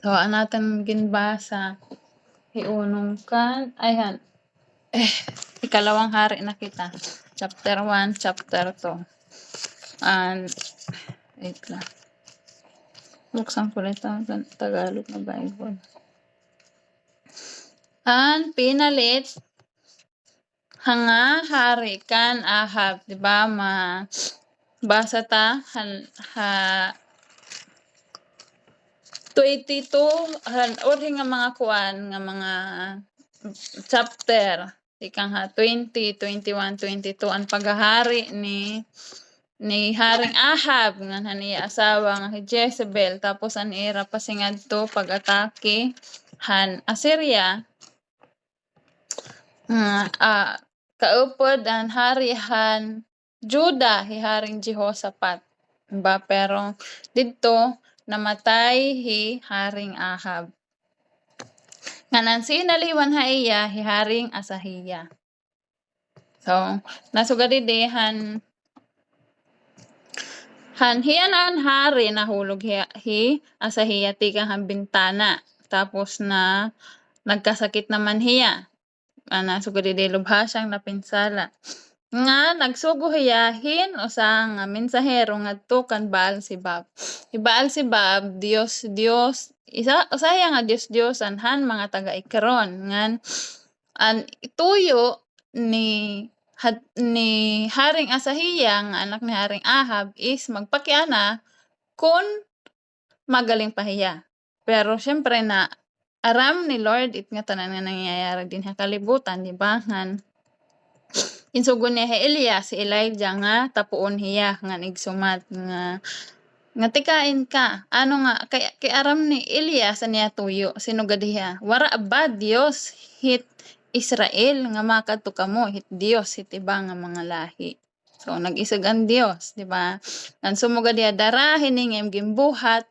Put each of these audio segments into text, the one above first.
So, ang natin ginbasa, hiunong kan, ayan, ikalawang hari na kita. Chapter 1, chapter 2. And, wait lang. Buksan ko ito ang Tagalog na Bible. Ang pinalit, hanga hari kan Ahab, di ba? Basa ta, ha 22, or nga mga kuan, nga mga chapter, ikang ha, 20, 21, 22, ang paghahari ni Haring Ahab, nga niya asawa nga Jezebel, tapos ang ira pasingad to pag-atake han Assyria, kaupod ang hari han Juda, Haring Jehoshaphat. Diba? Pero dito, namatay Haring Ahab. Nganan sinaliwan iya Haring Asahiya. So, nasugadi dehan hiyan ang hari nahulog hi Asahiya tika ang bintana. Tapos na nagkasakit naman hiya. Nasugadi de lubhasang napinsala. Nga nagsugo hiyahin usa nga mensahero ngadto kan Baal-Zebub. Si Baal-Zebub Dios usahay nga Diyosan han mga taga-Ekron ngan an ituyo ni Haring Asahiya nga anak ni Haring Ahab is magpakiana kun magaling pa hiya. Pero syempre na aram ni Lord it nga tanan nga nangyayari din sa kalibutan, di ba? Ngan insugon niya Elias si Elijah nga tapuon hiya nga nigsumat nga tikain ka. Ano nga kay aram ni Elias niya tuyo sinugad hiya. Wara abad Dios hit Israel nga makadto kamo hit Dios hit iba nga mga lahi. So nag-isag ang Dios, di ba? Ngan sumugad hiya dara hiningem gimbuhat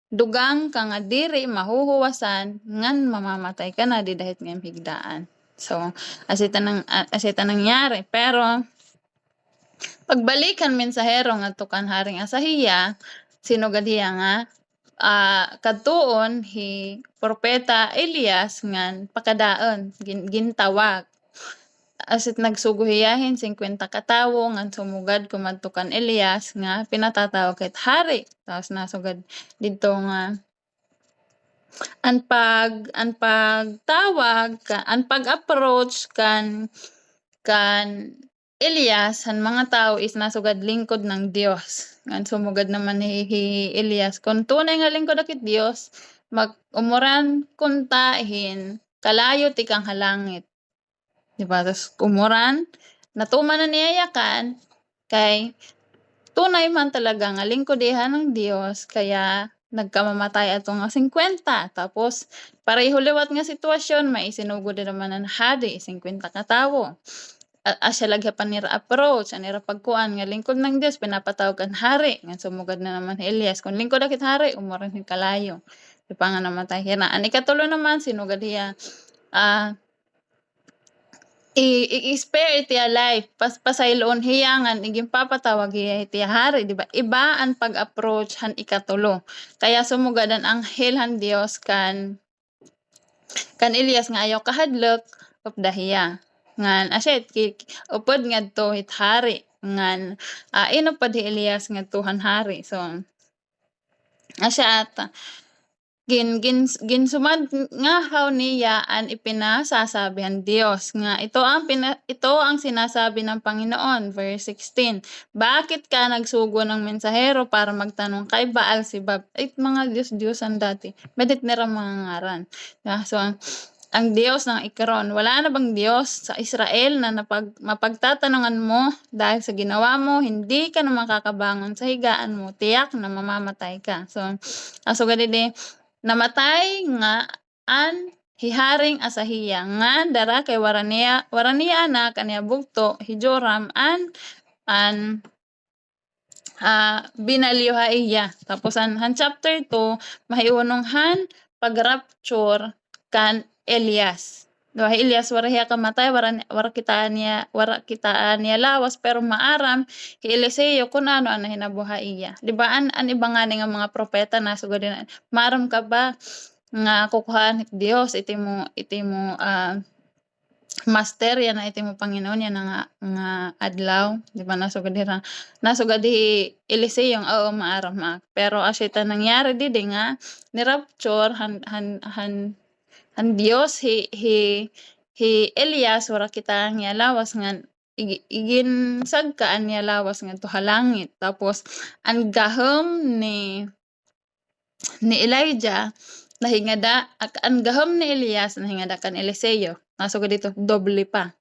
dugang ka nga diri mahuhuwasan ngan mamamatay ka na di dahit ngem higdaan. So asita nangyari, pero pagbalikan mensahero ngadto kan Haring Asahiya sinugad hiya nga kadtuon hi propeta Elias ngan pakadaon gintawag. Asit nagsugo hiyahin 50 ka tawo ngan sumugad kumadto kan Elias nga pinatatawag ket hari. Tapos nasugad didto nga ang pagtawag ang pag-approach kan Elias han mga tao is nasugad lingkod ng Dios. Ngan sumugad naman ni Elias kung tunay nga lingkod akit Dios umuran kuntahin kalayo tikang halangit. Diba? Tapos umuran natuman na niyayakan kay tunay man talaga nga lingkod iha ng Dios kaya nagkamamatay ato nga 50. Tapos pareho liwat nga sitwasyon maisinugod naman ang hari 50 ka tawo. Asya lagya pa nira approach anira pagkuan nga lingkod ng Dios pinapatawag kan hari nga sumugad na naman Elias kung lingkod akit hari umuran ni kalayo di pa nga namatay hiya na ani katulo naman sinugad hiya i-spare iti life pasayloon hiya nga iging papatawag hiya iti hari di ba iba ang pag-approach han ikatulo kaya sumugad ang anghel han Dios kan Elias nga ayaw kahadlok updahiya ngan aset upod ngadto hit hari ngan inupad hi Elias ngadto han hari. So asya at ginsumad nga haw niya an ipinasasabi Dios nga ito ang sinasabi ng Panginoon verse 16. Bakit ka nagsugo ng mensahero para magtanong kay Baal-Zebub? Ay mga Diyos-Diyosan dati. Medit nila mga ngaran. So ang Diyos ng Ekron, wala na bang Diyos sa Israel na mapagtatanungan mo dahil sa ginawa mo, hindi ka na makakabangon sa higaan mo, tiyak na mamamatay ka. So ganito namatay nga an Haring Asahiya nga dara kay waraniya anak kaniya bugto Joram an binaliha iya. Tapos han chapter 2 mahiunong han pag-rapture kan Elias. Doha Elias wara hiya kamatay wara kitaan niya lawas pero maaram hi Eliseo kun ano ang hinabuhi iya. Di ba an iba nga nga mga propeta nasugod din maaram ka ba nga kukuhaan it Dios iti mo master yan na iti mo Panginoon yan nga adlaw di ba nasugad di Eliseo oo maaram pero asyta nangyari didi nga ni rapture han Dios hi Elias wara kita niya lawas nga igin sagkaan niya lawas nga to halangit tapos ang gahom ni Elijah nahingada ang gahom ni Elias nahingada kan Eliseo nasugod dito doble pa.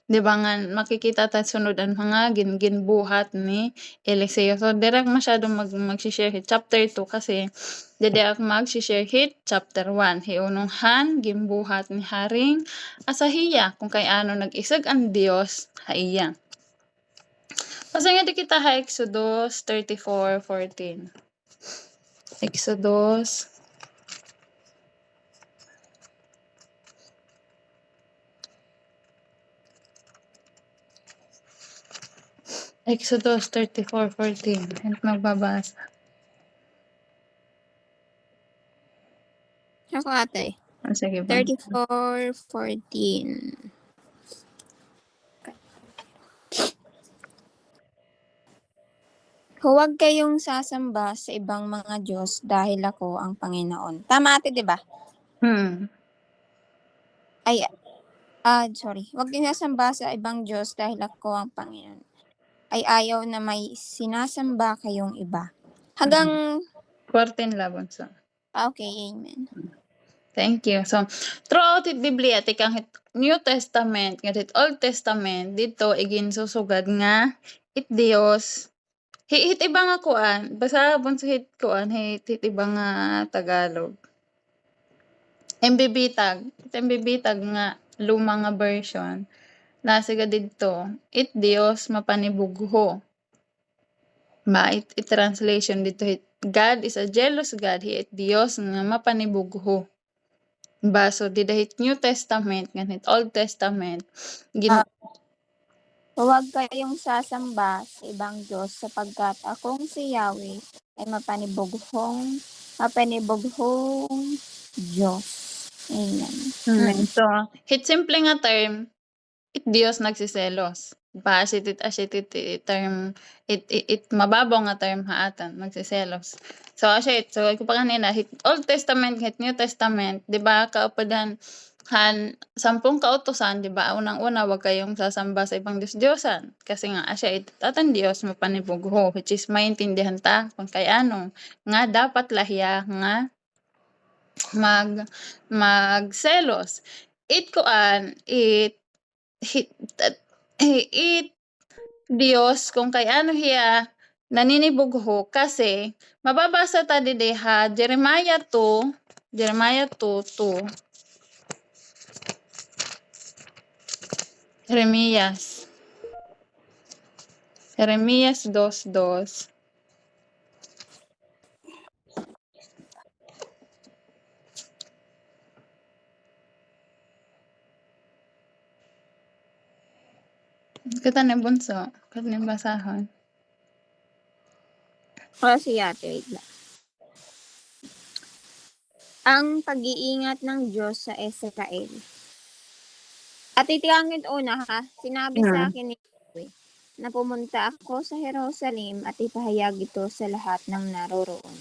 Di ba nga makikita ta sunod ang mga ginbuhat ni Eliseo. So direct masyadong mag-share hit chapter 2 kasi direct mag-share hit chapter 1. Hiununghan ginbuhat ni Haring Asahiya kung kay ano nag-isag ang Dios haiya. Kasi nga di kita ha Exodus 34:14. Exodus 34:14. Hint magbabasa. Ako ate. Sige ba? 34:14. Huwag kayong sasamba sa ibang mga Diyos dahil ako ang Panginoon. Tama ate, di ba? Sorry. Huwag kayong sasamba sa ibang Diyos dahil ako ang Panginoon. Ay ayaw na may sinasamba kayong iba. Hanggang 14 labon so. Okay, amen. Thank you. So, throughout it Biblia, tikang New Testament, ngadit Old Testament, dito igin susugad nga it Dios. Hit iba nga kuan, basa bon sa hit kuan, hit iba nga Tagalog. MBB-tag nga luma nga version. Nasiga dito, it Dios mapanibugho. It translation dito hit God is a jealous God, it Dios nga mapanibugho. Baso di dahit New Testament nganit Old Testament huwag kayong sasamba sa ibang Diyos sapagkat akong si Yahweh ay mapanibughong Diyos. Amen. So, hit simple nga term, it Dios nagsiselos. Base it term, it mababaw nga term haatan, magsiselos. So, ko pa kanina, hit Old Testament, hit New Testament, di ba, kaupadan, 10 kautusan, di ba, unang-una, wag kayong sasamba sa ibang Diyos-Diyosan. Kasi nga, tatang Diyos, mapanibugho, which is maintindihan ta, kung kay ano, nga dapat lahiya, nga magselos. It Dios kung kay ano hiya naninibugho kasi mababasa ta didi ha Jeremiah 2:2. Jeremias 2:2. Kita ni bunso, kita ni basahon. Kasi ate, wait lang. Ang pag-iingat ng Diyos sa Israel. At itingangin una ha, sinabi sa akin ni Yahweh na pumunta ako sa Jerusalem at ipahayag ito sa lahat ng naroroon.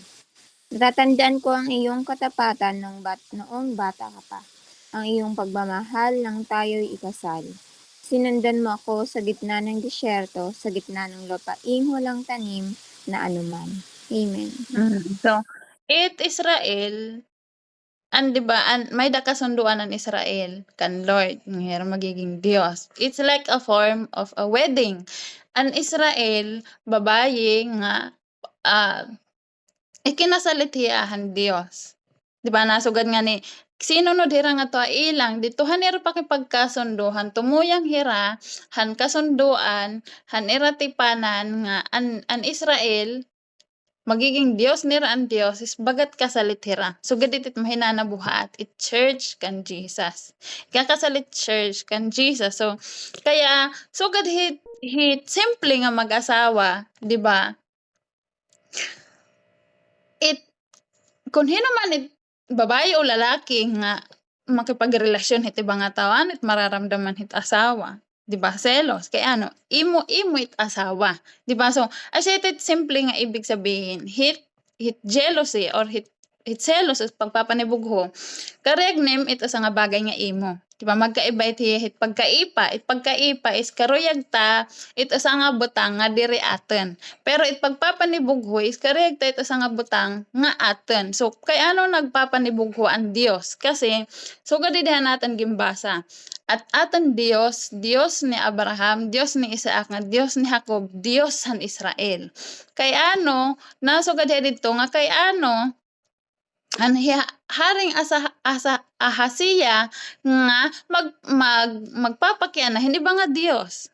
Natatandaan ko ang iyong katapatan noong bata ka pa, ang iyong pagmamahal nang tayo'y ikasal. Sinundan mo ako sa gitna ng disyerto, sa gitna ng lupaing walang tanim na anuman. Amen. So, it Israel, di ba, may kasunduan ng Israel kan Lord, nga magiging Dios. It's like a form of a wedding. An Israel, babaye nga, ikinasalitiahan Dios. Di ba, nasugad nga ni, sinunod hira nga to ilang, ditohan ira pakipagkasunduhan, tumuyang hira, han kasunduan, han iratipanan nga, an Israel, magiging Dios nira ang Dios is bagat kasalit hira. So gadit it mahinana buhat it church kan Jesus. Kakasalit church kan Jesus. So kaya sugad hit simple nga mag-asawa, di ba? It kung hino man it babae o lalaki nga makipagrelasyon hit ibang nga tawan it mararamdaman hit asawa. Di ba? Selos. Kaya ano, imo it asawa. Di ba? So, associated simple nga ibig sabihin, hit jealousy or hit selos is pagpapanibugho. Karegnem ito sa nga bagay nga imo. Di ba? Magkaiba it pagkaipa is karuyag ta ito sa nga butang nga diri aten. Pero it pagpapanibugho is karuyag ta ito sa nga butang nga aten. So, kay ano nagpapanibugho ang Dios? Kasi, so gadidihan natin gimbasa. At aton Dios, Dios ni Abraham, Dios ni Isaac, nga Dios ni Jacob, Dios han Israel. Kay ano, nasugad dito nga kay ano, haring Ahasiya nga magpapakyan na hindi ba nga Dios?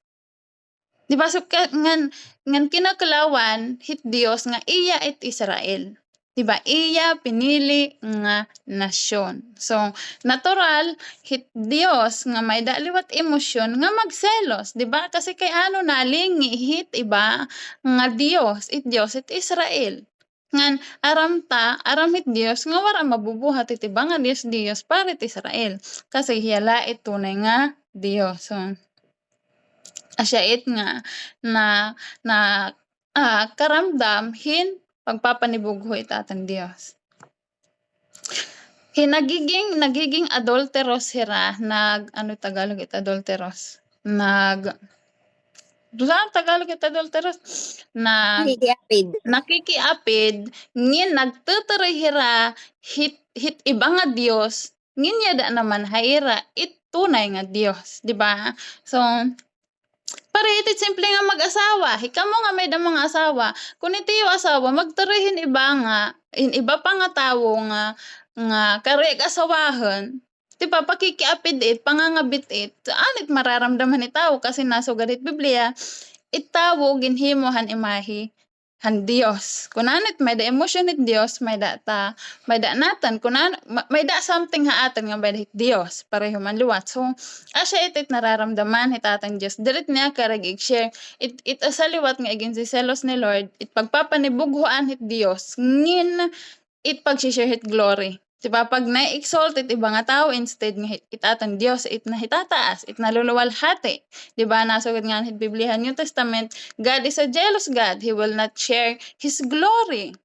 Di ba so ngan kinakalawan hit Dios nga iya it Israel. Di ba? Iya pinili nga nasyon. So, natural hit Dios nga may daliwat emosyon nga magselos, di ba? Kasi kay ano nalingi hit iba nga Dios, it Israel. Ngan aram hit Dios nga wara mabubuhat iti iba nga Dios para it Israel. Kasi hiyala it tunay nga Dios. So, asya it nga karamdam hin pagpapanibugho itatan Dios. Nagiging adulteros hira ano Tagalog it adulteros? Tagalog it adulteros? Nakikiapid ngin nagtutuloy hira hit iba nga Dios ngin yada naman hayra it tunay nga Dios, di ba? So, Paretit simple nga mag-asawa. Hikamo nga may damang asawa. Kung iti yung asawa, magtarihin iba pa nga tawo nga karek asawahan. Diba, pakikiapid it, pangangabit it, anit mararamdaman ni tao kasi nasugad it Biblia, itawo ginhimohan imahi han Dios. Kunanit may da emosyon it Dios, may da natan, may da something haatan nga may da hit Dios, pareho man luwat. So, asya it nararamdaman hitatan Dios. Dirit niya karag share it asaliwat nga igin si selos ni Lord, it pagpapanibughoan hit Dios, ngin it pag-share hit glory. Diba, pag na-exalt it iba nga tao instead nga itatang Dios, it nahitataas, it naluluwalhati. Diba, nasugod nga hit Biblia, New Testament, God is a jealous God. He will not share His glory.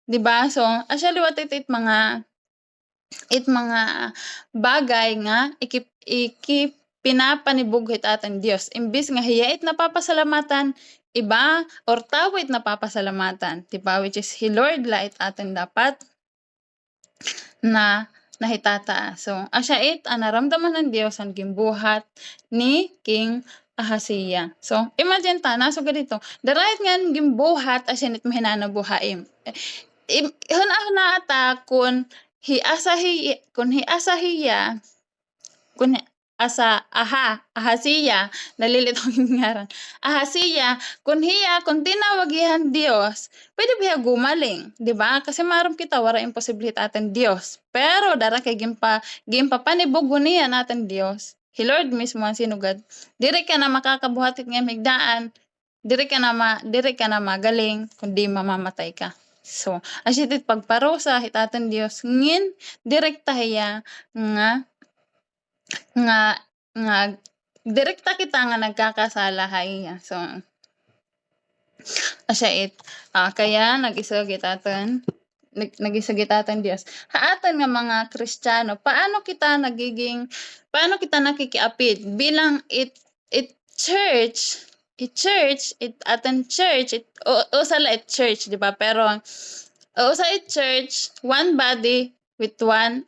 Diba? So, actually, what it mga bagay nga pinapanibugho itatang Dios. Imbis nga hiyait napapasalamatan, iba or tawit napapasalamatan. Diba? Which is, Lord, lait atin dapat na nahitataas. So, asya it, naramdaman ng Diyos ang gimbuhat ni King Ahasiya. So, imagine ta, nasugad dito, the right nga gimbuhat asya nit mahinana buhaim. Huna ata kun Ahasiya, nalilito yung ngaran. Ahasiya, kung tinawagihan Dios, pwede biya gumaling, di ba? Kasi maram kita wala imposibility atin Dios. Pero dara kay gimpa panibugho niya natin Dios. He Lord mismo ang sinugad. Diri ka na makakabuhatit nga migdaan. Diri ka na magaling kundi mamamatay ka. So, asitit pagparusa hitaten Dios ngin direkta hiya nga direkta kita nga nagkakasala hayya. So, asya it. Kaya nagisagitatan Dios. Haatan nga mga Kristiyano, paano kita nakikiapid bilang it church, usala it church, di ba? Pero usa it church, one body with one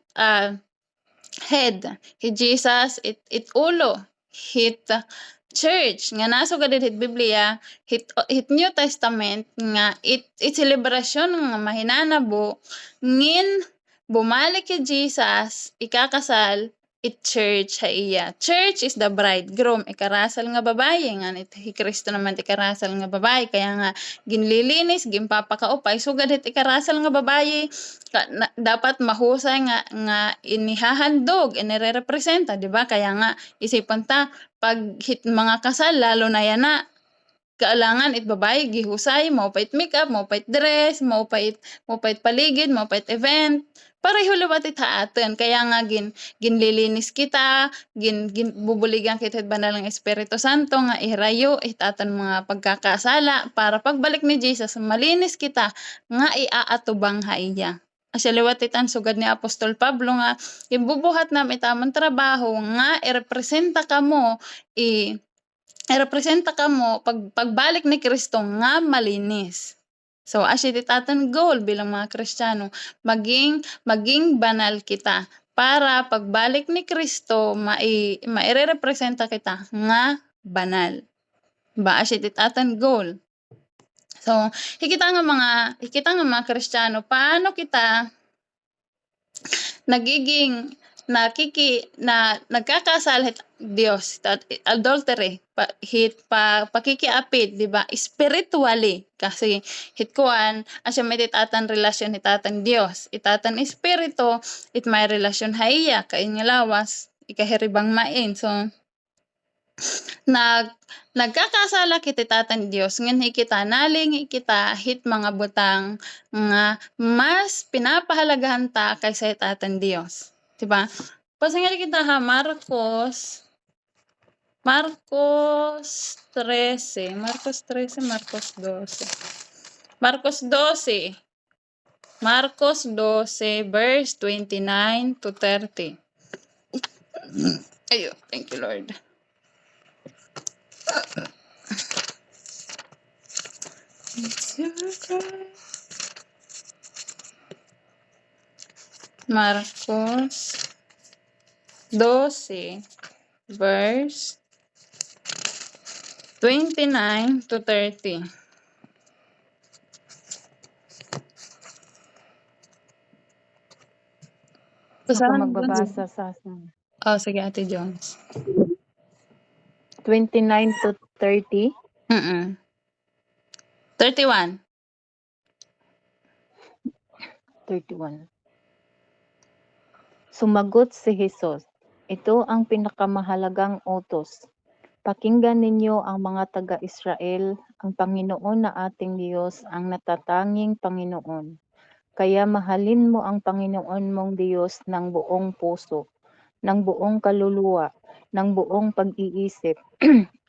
head. Hit Jesus, it ulo. Hit church nga nasugad hit Biblia, hit New Testament nga it celebration nga mahinanabo ngin bumalik kay Jesus ikakasal church iya. Church is the bridegroom, ikarasal nga babaye nga hi Kristo naman ikarasal nga babaye kaya nga ginlilinis, ginpapakaupay sugad ikarasal nga babaye dapat mahusay nga inihahandog, inirerepresenta, di ba? Kaya nga isipan ta pag mga kasal lalo na yana kailangan babaye gihusay, maupay makeup, maupay dress, maupay paligid, maupay event. Pareho liwat haaton kaya nga ginlilinis kita, bubuligan kita banal ng Espiritu Santo nga ihrayo itaton mga pagkakasala para pagbalik ni Jesus malinis kita nga iaatubang haiya. Asya liwat itan sugad ni Apostol Pablo nga ibubuhat nam itamang trabaho nga irepresenta kamo pagbalik ni Kristo nga malinis. So asya itatan goal bilang mga Kristiyano maging banal kita para pagbalik ni Kristo mairerepresenta kita nga banal. Ba asya itatan goal. So hikita nga mga Kristiyano paano kita nagiging nagkakasal Dios adultery pakikiapid, di ba? Spiritually kasi hitkuan asya may itatan relasyon itatan Dios itatan espiritu may relasyon haiya kain nga lawas ikaheribang main. So nagkakasala kita itatan Dios ngan kita naling kita hit mga butang nga mas pinapahalagahan ta kaysa itatan Dios. Diba? Pasingali kita ha, Marcos 13, Marcos 12. Marcos 12 verse 29 to 30. Ayo, thank you Lord. Marcos 12 verse 29 to 30. Ako magbabasa sa Oh, sige Ate Jones. 29 to 30. 31. 31. Sumagot si Jesus, ito ang pinakamahalagang utos. Pakinggan ninyo ang mga taga-Israel, ang Panginoon na ating Diyos ang natatanging Panginoon. Kaya mahalin mo ang Panginoon mong Diyos ng buong puso, ng buong kaluluwa, ng buong pag-iisip,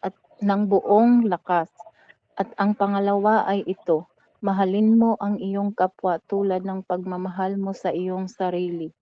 at ng buong lakas. At ang pangalawa ay ito, mahalin mo ang iyong kapwa tulad ng pagmamahal mo sa iyong sarili.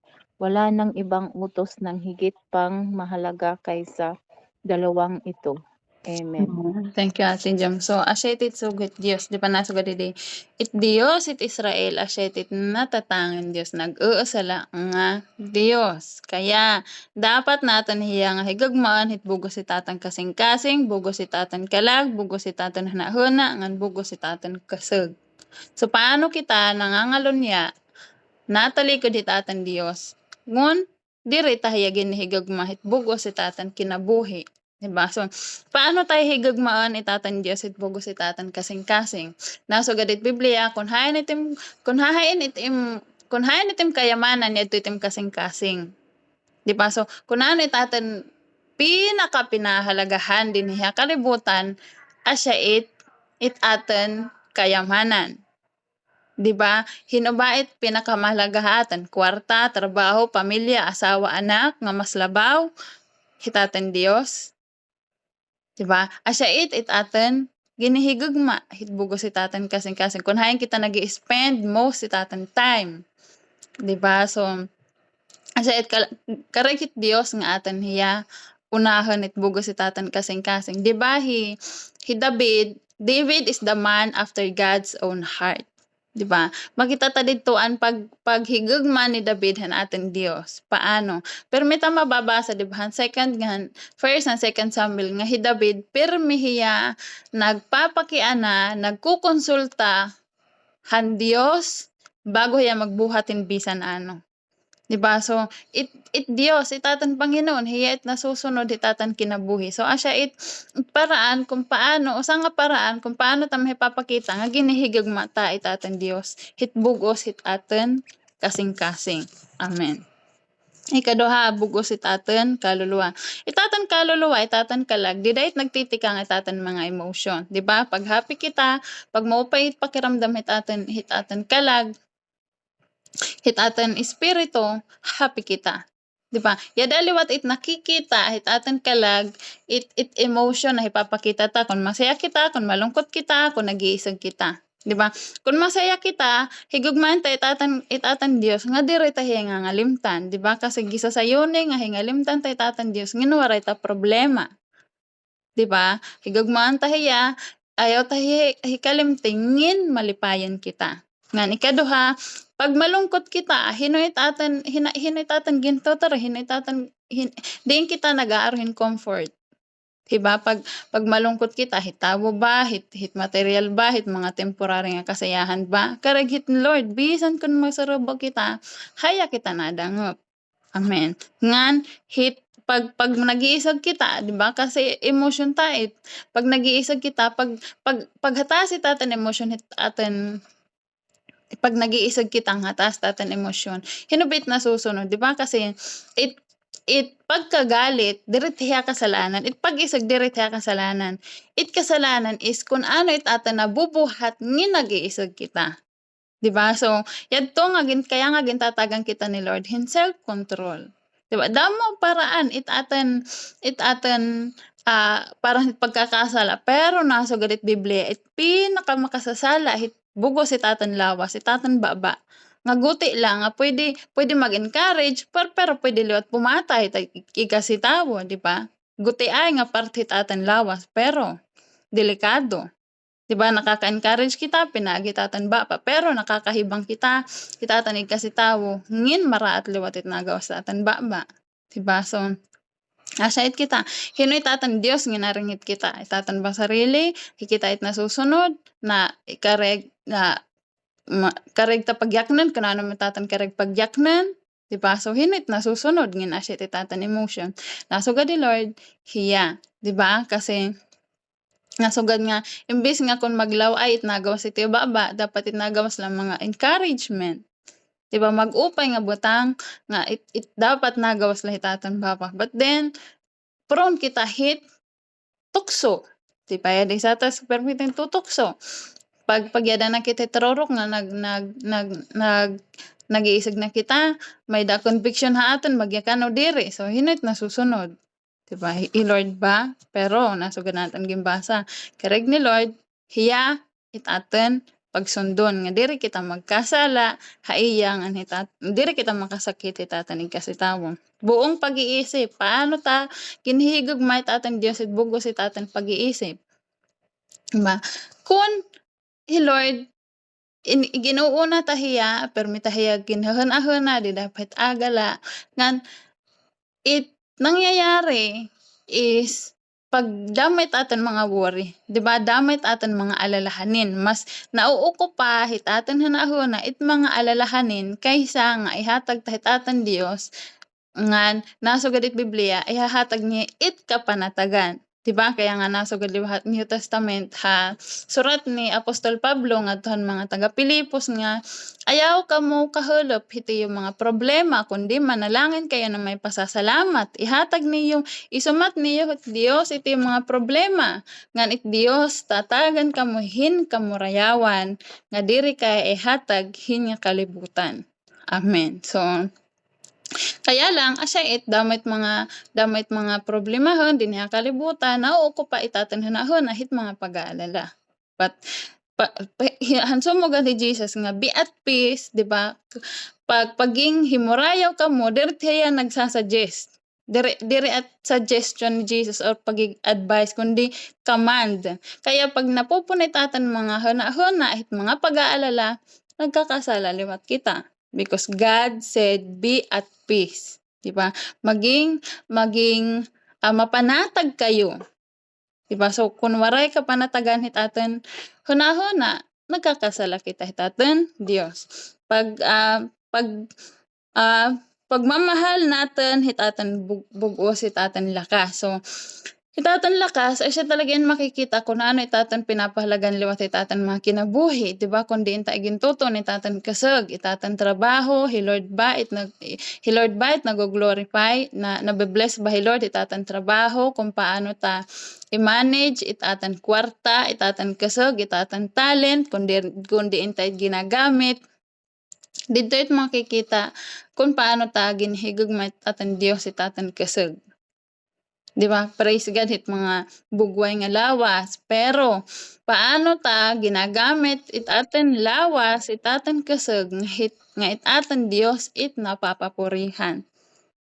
Wala nang ibang utos ng higit pang mahalaga kaysa dalawang ito. Amen. Thank you Ate Jam. So asya itit sugat Dios di pa nasugad iti it Dios it Israel asya itit natatangan Dios nag-uusala nga Dios. Kaya dapat natin hiya nga higagmaan hit bugos itatan kasing-kasing, bugos itatan kalag, bugos itatan hanahuna, ngan bugos itatan kasag. So paano kita nangangalunya natalikod itatan Dios? Ngun diri tahiyagin ni higagma hit bugos itatan kinabuhi. Diba? So, paano tayo higagmaan itatan Diyos at bugos itatan kasing-kasing? Nasugad it Biblia, kung hayan itim kayamanan ito itim kasing-kasing. Diba? So, kung ano itatan pinakahalagahan din niya kalibutan, asya itaten kayamanan. Diba? Hinubait pinakamahalagahatan, kwarta, trabaho, pamilya, asawa, anak, nga mas labaw, hitatan Diyos. Diba? Asya itaten ginihigugma hitbugos itatan kasing-kasing kun hayan kita nag-i-spend most itatan time. Diba? So asya karekit Dios nga atan hiya unahan itbugos itatan kasing-kasing. Diba David is the man after God's own heart. Diba? Makita ta didtoan paghigugma ni David han aten Dios. Paano? Pero may tama mababasa diba? First and second Samuel nga David pirmi hiya nagpapakiana, nagkukonsulta han Dios bago hiya magbuhatin bisan ano. Di ba? So, it Dios, itatan Panginoon, hiya it nasusunod, itatan kinabuhi. So, asya it paraan kung paano, usa nga paraan kung paano ta mahipapakita nga ginihigagma ta itatan Dios. Hit bugos, hit aten, kasing-kasing. Amen. Ikaduha, bugos itatan kaluluwa. Itatan kaluluwa, itatan kalag, di dahit nagtitikang itatan mga emotion. Di ba? Pag happy kita, pag maupay pakiramdam hitatan kalag, hitatan espiritu, happy kita. Di ba? Yada liwat it nakikita, hitatan kalag, it emotion na ipapakita ta. Kung masaya kita, kung malungkot kita, kung nag-iisag kita. Di ba? Kung masaya kita, higugman ta itatan Dios nga diri ta hiya nga ngalimtan, di ba? Kasi gisasayone nga hingalimtan ta itatan Dios nginuwaray ta problema. Di ba? Higugman ta hiya, ayaw ta hikalimtingin malipayan kita. Ngan ikaduha, pag malungkot kita, hinoy tatan ginto tara diin kita nag-aaruhin comfort. Diba? Pag malungkot kita, hitawo ba, hit material ba, hit mga temporary nga kasayahan ba, karag hit Lord, bisan kun masarabo kita, haya kita nadangop. Amen. Ngan hit pag nag-iisag kita, di ba? Kasi emotion ta it. Pag nag-iisag kita, pag hatasi tatan emotion hit aten, pag nag-iisag kita ang hatas tatan emosyon, hinubit na susunod, di ba? Kasi it pagkagalit, diret hiya kasalanan. It pag-isag, diret hiya kasalanan. It kasalanan is kung ano it ata nabubuhat ng nag-iisag kita. Diba? So, yadto nga kaya nga gintatagan kita ni Lord, hin self-control. Diba? Damo paraan, it atan parang pagkakasala. Pero nasa galit Biblia, it pinakamakasasala, it bugos itatan lawas, itatan baba. Nga guti lang, nga pwede mag-encourage, pero pwede liwat pumatay, ikasitawo, di ba? Guti ay nga parte itatan lawas, pero delikado. Di ba? Nakaka-encourage kita, pinagitatan ba pa, pero nakakahibang kita, itatan ikasitawo, ngin maraat liwat it nagawas itatan ba. Di ba? So, asait kita. Hino itatan Dios nginaringit kita. Itatan ba sarili, hikita it nasusunod, na ikareg na kareg ta pagyaknan, kanano matatan kareg pagyaknan, di ba? So, hinit nasusunod, ngin asya itatan emotion. Nasugad ni Lord, hiya, di ba? Kasi, nasugad nga, imbis nga kung maglaw ay itnagawas ito baba, dapat itnagawas lang mga encouragement. Di ba? Mag-upay nga butang, nga it dapat nagawas lang itatan baba. But then, prone kita hit, tukso. Di ba? Yada isa tas permitin tutukso. Pagyada na kita terorok nga nag-iisag na kita, may da conviction haatan magyakano diri. So hinit nasusunod. Diba? I-Lord ba? Pero nasugad natin gimbasa. Kareg ni Lord, hiya itaten pagsundon nga diri kita magkasala, haiyang an diri kita makasakit itatan kasitawon. Buong pag-iisip, paano ta kinhigugma itatan Dios it bugos itatan pag-iisip. Diba? Kung Lord, ginuuna tahiya, permita hiya ginhahan-ahana, di dapat agala. Ngan, it nangyayari is, pag damit atan mga worry, di ba? Damit atan mga alalahanin. Mas nauuko pa hitatan hanahuna it mga alalahanin kaysa nga ihatag tahitatan Dios ngan nasugad it Biblia ihahatag niya it kapanatagan. Diba? Kaya nga nasugad liwat New Testament surat ni Apostol Pablo ngadtohan mga taga Pilipos nga ayaw kamo kahulop hiti yung mga problema kundi manalangin kayo na may pasasalamat. Ihatag niyo, isumat niyo it Dios iti yung mga problema. Ngan it Dios tatagan kamuhin kamurayawan nga diri kay ihatag hinya kalibutan. Amen. So kaya lang, asya it, damit mga problemahon, din niya kalibutan, nauuko pa itatan hanahon, ahit mga pag-aalala. But, hanso mo ni Jesus nga, be at peace, di ba? Paging himurayaw ka mo, diri yan nagsasuggest. Diri at suggestion ni Jesus or pag-advise, kundi command. Kaya pag napupunitatan mga hana-hana, ahit mga pag-aalala, nagkakasala liwat kita. Because God said, be at peace. Diba? Maging mapanatag kayo. Diba? So, kung waray ka panatagan hitaten, huna-huna, nagkakasala kita hitaten, Dios. Pag pagmamahal natin hitatan bugos hitatan lakas. So hitatan lakas ay siya talaga yan makikita kung ano itatan pinapahalagan liwat itatan mga kinabuhi, di ba? Kundi inta gintuton itatan kasag, itatan trabaho, Lord ba it nag-glorify na nabe-bless ba Lord itatan trabaho kung paano ta i-manage itatan kwarta, itatan kasag, itatan talent, kundi inta ginagamit. Dito it makikita kung paano ta ginhigugma itatan Dios itatan kasag. Di ba? Praise God hit mga bugway nga lawas. Pero paano ta ginagamit itaten lawas, itaten kasag nga itaten Dios it napapapurihan.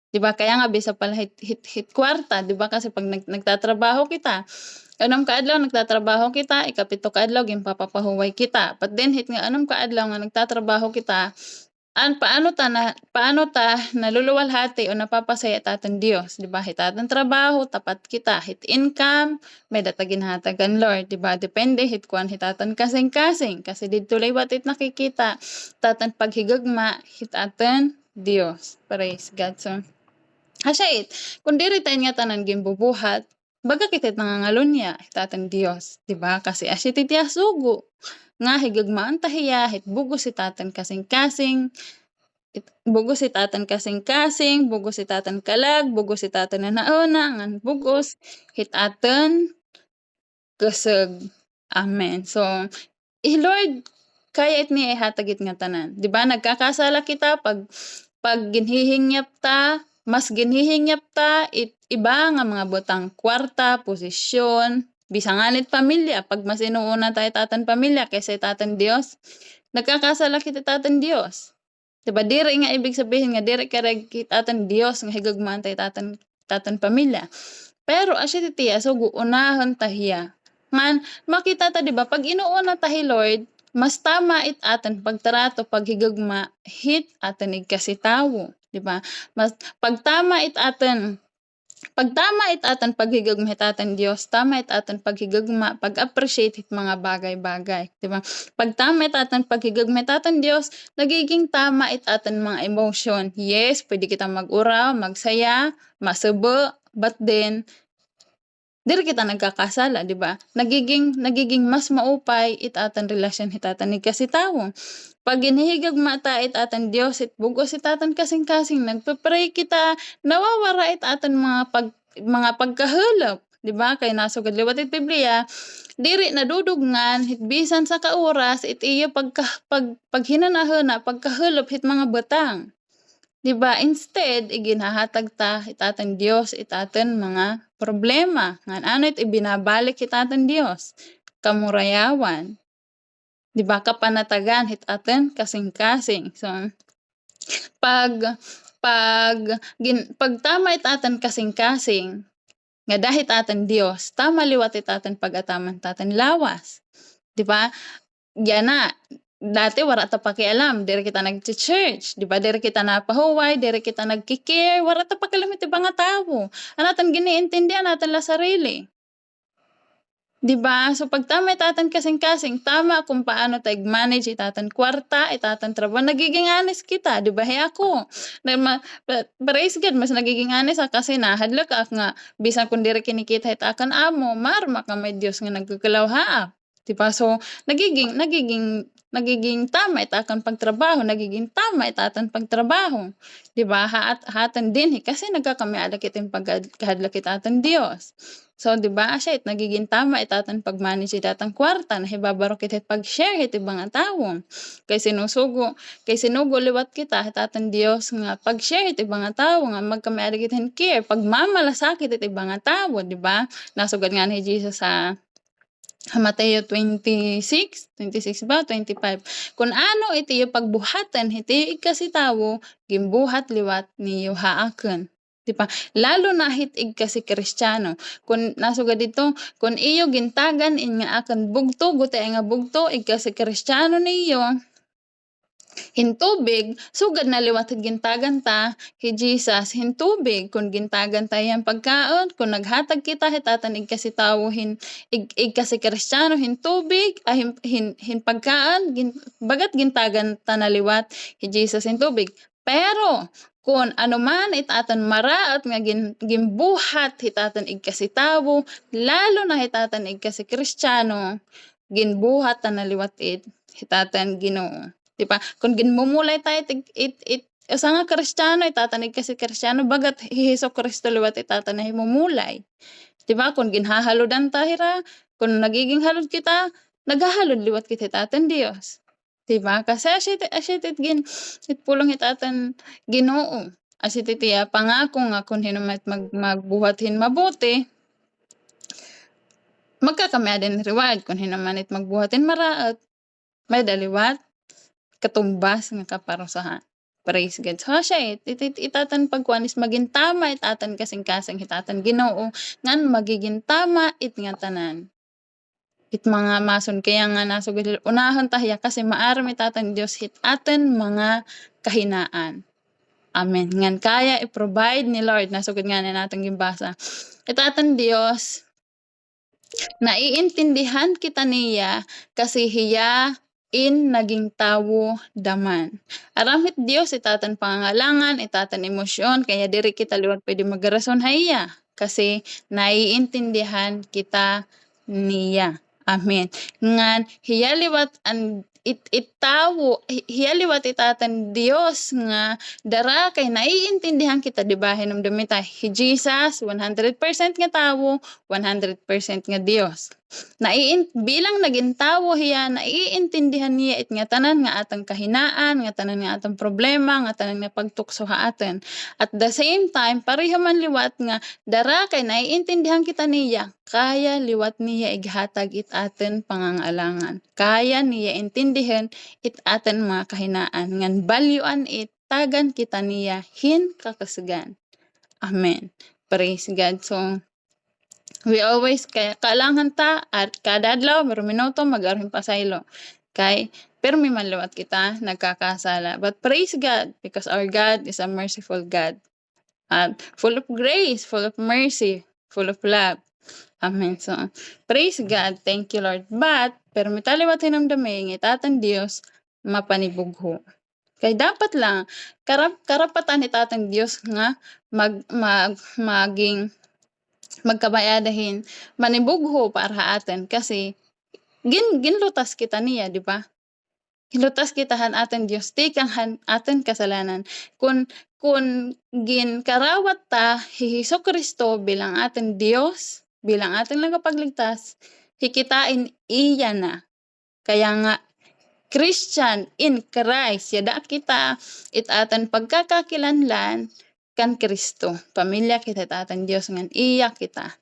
Di ba? Kaya nga bisa pala hit kwarta, di ba? Kasi pag nagtatrabaho kita, anong kaadlaw nagtatrabaho kita, ikapito kaadlaw gimpapapahuway kita. But then hit nga anong kaadlaw nga nagtatrabaho kita, paano ta naluluwalhati o napapasaya taten Dios, di ba? Hitatan trabaho, tapat kita, hit income, may data ginhatagan Lord, di ba? Depende hit kuan hitatan kasing-kasing kasi didto liwat it nakikita tatan paghigagma hitatan Dios. Praise God. So asya it, kung diri tayo nga tanan gimbubuhat, baga kitit nangangalunya hitatan Dios, di ba? Kasi asya titiya sugo nga higagmaan tahiya hit bugos itatan kasing-kasing, bugos itatan kasing-kasing, bugos itatan kalag, bugos itatan nanauna, ngan bugos hitaten kasag. Amen. So Lord, kaya it niya ihatagit nga tanan. Di ba nagkakasala kita pag ginhihingyap ta, mas ginhihingyap ta iba nga mga butang kwarta, posisyon, bisanganit pamilya, pag mas inuuna tayo tatan pamilya kaysa tatan Dios, nagkakasala kita tatan Dios. Diba diri nga ibig sabihin nga diri kareg tatan Dios nga higagmaan tayo tatan pamilya. Pero asya titiya so guunahon tahiya. Man makita ta diba pag inuuna tahi Lord, mas tama it atan pagtrato paghigagma hit atan igkasitawo, diba? Mas pagtama it atan paghigagma hitatan Dios, tama it atan paghigagma, pag-appreciate hit mga bagay-bagay, di ba? Pagtama it atan paghigagma hitatan Dios, nagiging tama it atan mga emotion. Yes, pwede kita mag-uraw, magsaya, masubo, but then diri kita nagkakasala, di ba? Nagiging mas maupay it atan relasyon hitatan ni kasitawo. Pag ginhigagma ta it atan Dios it bugos it atan kasing-kasing nagpe-pray kita, nawawara it atan mga pagkahulop, di ba? Kay nasugad liwat it Biblia, diri nadudugngan hit bisan sa kauras it iyo paghinanahuna pagkahulop hit mga butang. Di ba? Instead iginahatag ta itatan Dios itatan mga problema ngan ano it ibinabalik itatan Dios kamurayawan. Di ba? Kapanatagan hitatan kasing-kasing. So pagtama itatan kasing-kasing nga dahit atan Dios, tama liwat itatan pagataman tatan lawas. Di ba? Yana dati wala ta pakialam, diri kita nag-church, di ba? Diri kita napahuway, diri kita nagkikare, wala ta pakialam iti mga tao. Anatan giniintindihan natin la sarili. Di ba? So pagtama itatan kasing-kasing, tama kung paano tayo manage itatan kwarta, itatan trabaho, nagiging honest kita, di ba? Hey ako, praise God, mas nagiging honest kasi nahadlak nga, bisan kung diri kinikita itakan amo, marma ka may Diyos nga nagkakalaw haap. Di ba? So nagiging tama itakan pagtrabaho, nagiging tama itatan pagtrabaho. Di ba? Hatan din kasi nagkakamiada kitin pagkahadlak itatan Dios. So, di ba, asya nagiging tama itatan pag-manage itatan kwarta, nahibabaro kita pag-share iti mga tao. Kay sinugo liwat kita, itatan Dios nga pag-share iti mga tao, nga magkamiada kitin care, pagmamalasakit iti mga tao, di ba? Nasugad nga ni Jesus sa Mateo 26 ba? 25. Kung ano iti yung pagbuhatan, iti ikasitawo, gimbuhat liwat niyo haaken. Diba? Lalo na hitig kasi Kristiyano. Kung nasugad dito, kung iyo gintagan nga akan bugto, gutay nga bugto, kasi Kristiyano niyo, hintubig, sugad na liwat gintagan ta, kay Jesus, hintubig, kung gintagan ta yan pagkaon, kung naghatag kita, hitatan kasi tawuhin, kasi Kristiyano, hintubig, hin pagkaan, bagat gintagan ta na liwat, kay Jesus, hintubig. Pero kun anuman itaton maraot nga gimbuhat hitatan igkasitawo, lalo na hitatan igkasi Kristiyano, ginbuhat ta naliwat hitatan Ginoo. Di ba? Kung ginmumulay tayo usa nga Kristiyano itatanig kasi Kristiyano bagat Hesus Kristo liwat itatan na himumulay. Di ba? Kung ginhahalodan tahira, kung nagiging halod kita, naghahalod liwat kita itatan Dios. Di ba? Kasi asyit itpulong itatan Ginoo. Asyit itiya pangako nga kung hinumat magbuhatin mabuti, magkakamaya din reward kung hinuman it magbuhatin maraot, may daliwat katumbas nga kaparusahan. Praise God. So siya itatan pagkuanis maging tama itatan kasing-kasing hitatan Ginoo ngan magiging tama nga tanan. It mga mason kaya nga nasugid unahon tahiya kasi maaram itatan Dios hitaten mga kahinaan. Amen. Ngan kaya i-provide ni Lord nasugid nga natong gimbasa. Itatan Dios naiintindihan kita niya kasi hiya naging tawo daman. Aramit Dios itatan pangangalangan, itatan emosyon, kaya diri kita liwat pwede magarason haya kasi naiintindihan kita niya. Amen. Ngan hiya liwat hiyaliwat itatan Dios nga dara kay naiintindihan kita di ba hinumdumi ta Jesus 100% nga tawo 100% nga Dios bilang naging tawo hiya naiintindihan niya nga tanan nga atang kahinaan nga tanan nga atang problema nga tanan nga pagtukso ha atin at the same time pareho man liwat nga dara kay naiintindihan kita niya kaya liwat niya ighatag itaten pangangalangan kaya niya intindihan itaten mga kahinaan ngan balyuan tagan kita niya hin kakasugan. Amen. Praise God. So we always kailangan ta at kada adlaw mero minuto mag-aron pasaylo kay pero may manliwat kita nagkakasala but praise God because our God is a merciful God full of grace, full of mercy, full of love. Amen. So praise God, thank you Lord, but pero mitaliwat hinamdami ng itatan Dios mapanibugho kay dapat lang karapatan itatan Dios nga maging magkabayadahin manibugho para atin kasi ginlutas kita niya di ba? Ginlutas kitahan atin Dios tikang atin kasalanan kun gin karawat ta Hesus Kristo bilang atin Dios bilang atin nagapagligtas hikitain iya na kaya nga Christian in Christ yada kita itaatan pagkakakilanlan kan Kristo. Pamilya kita tatan Dios ngan iya kita.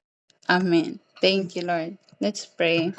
Amen. Thank you Lord. Let's pray.